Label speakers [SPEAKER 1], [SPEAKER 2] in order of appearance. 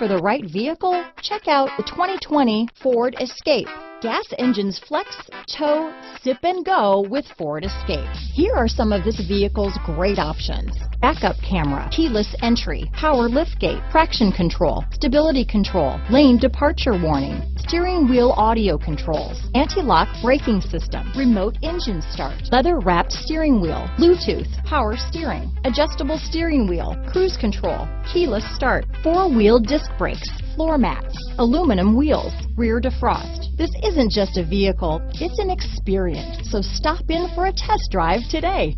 [SPEAKER 1] for the right vehicle? Check out the 2020 Ford Escape. Gas engines flex, tow, sip and go with Ford Escape. Here are some of this vehicle's great options: backup camera, keyless entry, power liftgate, traction control, stability control, lane departure warning, steering wheel audio controls, anti-lock braking system, remote engine start, leather wrapped steering wheel, Bluetooth, power steering, adjustable steering wheel, cruise control, keyless start, four-wheel disc brakes, floor mats, aluminum wheels, rear defrost. This isn't just a vehicle, it's an experience. So stop in for a test drive today.